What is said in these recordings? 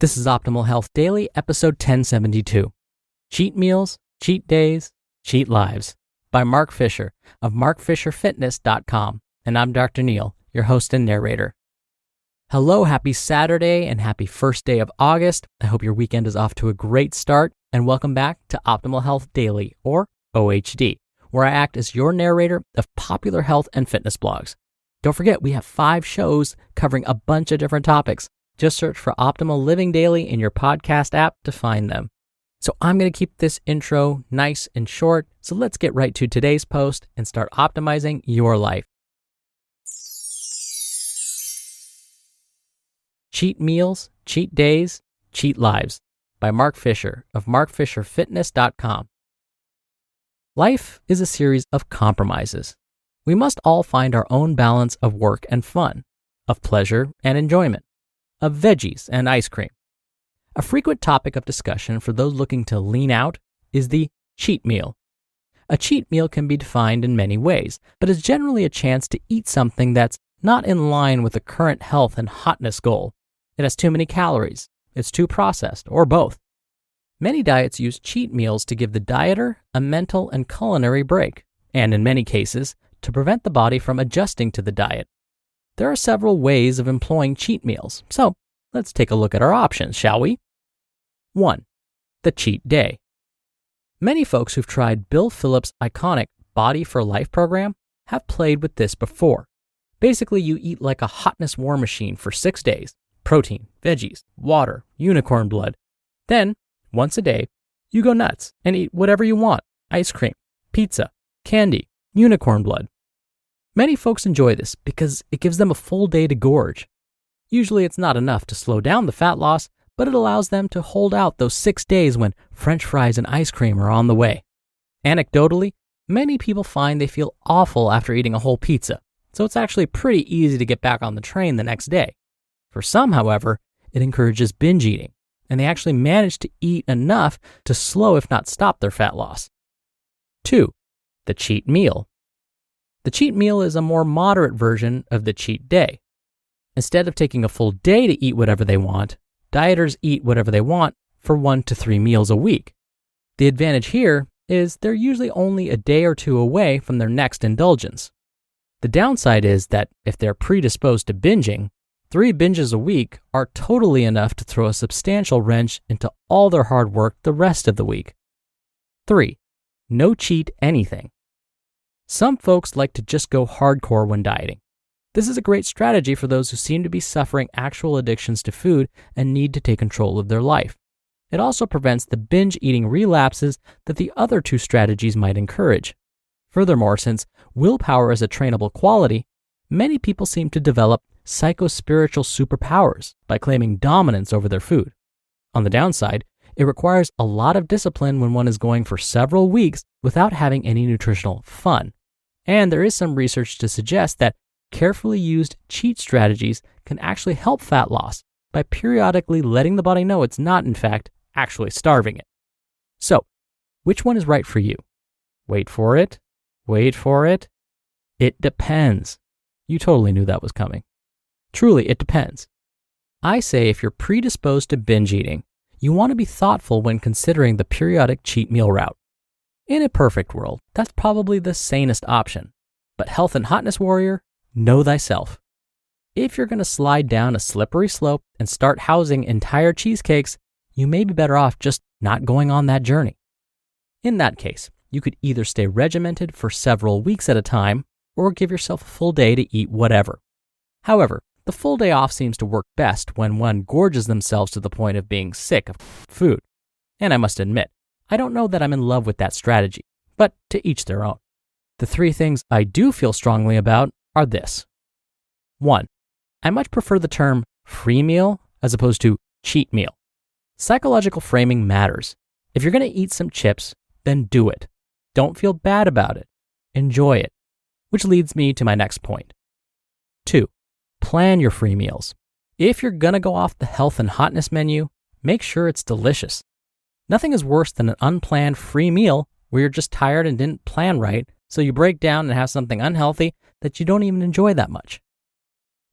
This is Optimal Health Daily, episode 1072. Cheat Meals, Cheat Days, Cheat Lives by Mark Fisher of markfisherfitness.com. And I'm Dr. Neil, your host and narrator. Hello, happy Saturday and happy first day of August. I hope your weekend is off to a great start, and welcome back to Optimal Health Daily, or OHD, where I act as your narrator of popular health and fitness blogs. Don't forget, we have 5 shows covering a bunch of different topics. Just search for Optimal Living Daily in your podcast app to find them. So I'm going to keep this intro nice and short, so let's get right to today's post and start optimizing your life. Cheat Meals, Cheat Days, Cheat Lives by Mark Fisher of markfisherfitness.com. Life is a series of compromises. We must all find our own balance of work and fun, of pleasure and enjoyment, of veggies and ice cream. A frequent topic of discussion for those looking to lean out is the cheat meal. A cheat meal can be defined in many ways, but is generally a chance to eat something that's not in line with the current health and hotness goal. It has too many calories, it's too processed, or both. Many diets use cheat meals to give the dieter a mental and culinary break, and in many cases, to prevent the body from adjusting to the diet. There are several ways of employing cheat meals, so let's take a look at our options, shall we? 1. The cheat day. Many folks who've tried Bill Phillips' iconic Body for Life program have played with this before. Basically, you eat like a hotness war machine for 6 days. Protein, veggies, water, unicorn blood. Then, once a day, you go nuts and eat whatever you want. Ice cream, pizza, candy, unicorn blood. Many folks enjoy this because it gives them a full day to gorge. Usually it's not enough to slow down the fat loss, but it allows them to hold out those 6 days when French fries and ice cream are on the way. Anecdotally, many people find they feel awful after eating a whole pizza, so it's actually pretty easy to get back on the train the next day. For some, however, it encourages binge eating, and they actually manage to eat enough to slow if not stop their fat loss. 2. The cheat meal. The cheat meal is a more moderate version of the cheat day. Instead of taking a full day to eat whatever they want, dieters eat whatever they want for 1 to 3 meals a week. The advantage here is they're usually only a day or 2 away from their next indulgence. The downside is that if they're predisposed to binging, 3 binges a week are totally enough to throw a substantial wrench into all their hard work the rest of the week. 3. No cheat anything. Some folks like to just go hardcore when dieting. This is a great strategy for those who seem to be suffering actual addictions to food and need to take control of their life. It also prevents the binge eating relapses that the other 2 strategies might encourage. Furthermore, since willpower is a trainable quality, many people seem to develop psychospiritual superpowers by claiming dominance over their food. On the downside, it requires a lot of discipline when one is going for several weeks without having any nutritional fun. And there is some research to suggest that carefully used cheat strategies can actually help fat loss by periodically letting the body know it's not, in fact, actually starving it. So, which one is right for you? Wait for it. Wait for it. It depends. You totally knew that was coming. Truly, it depends. I say if you're predisposed to binge eating, you want to be thoughtful when considering the periodic cheat meal route. In a perfect world, that's probably the sanest option. But health and hotness warrior, know thyself. If you're going to slide down a slippery slope and start housing entire cheesecakes, you may be better off just not going on that journey. In that case, you could either stay regimented for several weeks at a time or give yourself a full day to eat whatever. However, the full day off seems to work best when one gorges themselves to the point of being sick of food. And I must admit, I don't know that I'm in love with that strategy, but to each their own. The 3 things I do feel strongly about are this. 1. I much prefer the term free meal as opposed to cheat meal. Psychological framing matters. If you're going to eat some chips, then do it. Don't feel bad about it. Enjoy it. Which leads me to my next point. 2. Plan your free meals. If you're going to go off the health and hotness menu, make sure it's delicious. Nothing is worse than an unplanned free meal where you're just tired and didn't plan right, so you break down and have something unhealthy that you don't even enjoy that much.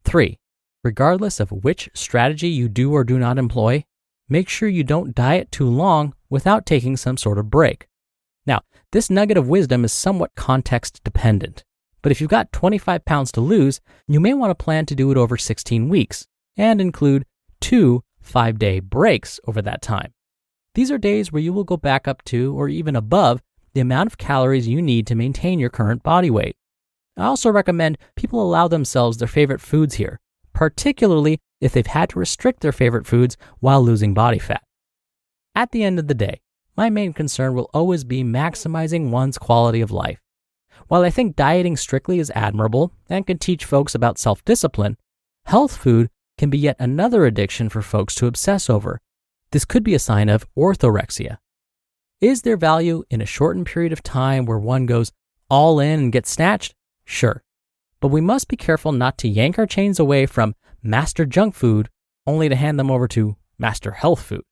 3. Regardless of which strategy you do or do not employ, make sure you don't diet too long without taking some sort of break. Now, this nugget of wisdom is somewhat context dependent, but if you've got 25 pounds to lose, you may want to plan to do it over 16 weeks and include 2 5-day breaks over that time. These are days where you will go back up to or even above the amount of calories you need to maintain your current body weight. I also recommend people allow themselves their favorite foods here, particularly if they've had to restrict their favorite foods while losing body fat. At the end of the day, my main concern will always be maximizing one's quality of life. While I think dieting strictly is admirable and can teach folks about self-discipline, health food can be yet another addiction for folks to obsess over. This could be a sign of orthorexia. Is there value in a shortened period of time where one goes all in and gets snatched? Sure. But we must be careful not to yank our chains away from master junk food only to hand them over to master health food.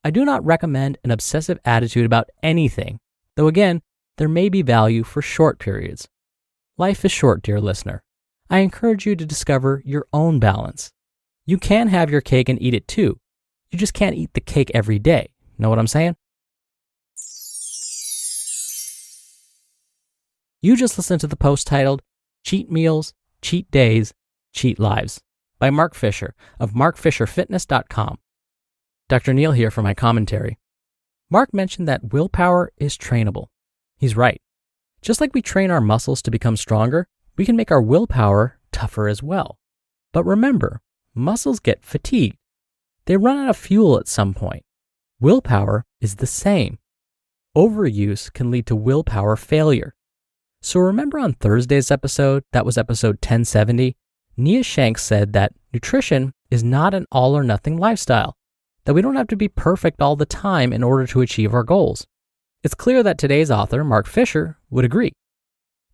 I do not recommend an obsessive attitude about anything, though again, there may be value for short periods. Life is short, dear listener. I encourage you to discover your own balance. You can have your cake and eat it too. You just can't eat the cake every day. Know what I'm saying? You just listened to the post titled Cheat Meals, Cheat Days, Cheat Lives by Mark Fisher of markfisherfitness.com. Dr. Neal here for my commentary. Mark mentioned that willpower is trainable. He's right. Just like we train our muscles to become stronger, we can make our willpower tougher as well. But remember, muscles get fatigued. They run out of fuel at some point. Willpower is the same. Overuse can lead to willpower failure. So remember on Thursday's episode, that was episode 1070, Nia Shanks said that nutrition is not an all or nothing lifestyle, that we don't have to be perfect all the time in order to achieve our goals. It's clear that today's author, Mark Fisher, would agree.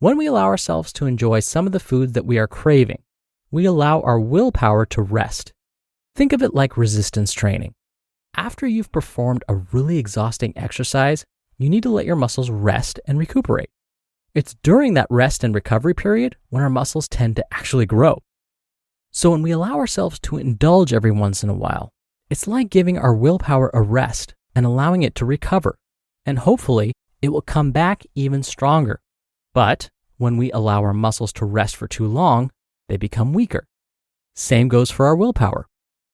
When we allow ourselves to enjoy some of the foods that we are craving, we allow our willpower to rest. Think of it like resistance training. After you've performed a really exhausting exercise, you need to let your muscles rest and recuperate. It's during that rest and recovery period when our muscles tend to actually grow. So when we allow ourselves to indulge every once in a while, it's like giving our willpower a rest and allowing it to recover. And hopefully, it will come back even stronger. But when we allow our muscles to rest for too long, they become weaker. Same goes for our willpower.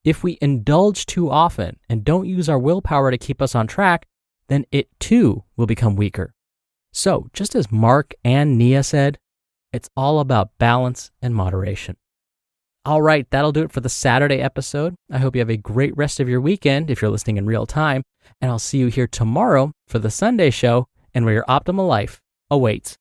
If we indulge too often and don't use our willpower to keep us on track, then it too will become weaker. So, just as Mark and Nia said, it's all about balance and moderation. All right, that'll do it for the Saturday episode. I hope you have a great rest of your weekend if you're listening in real time, and I'll see you here tomorrow for the Sunday show and where your optimal life awaits.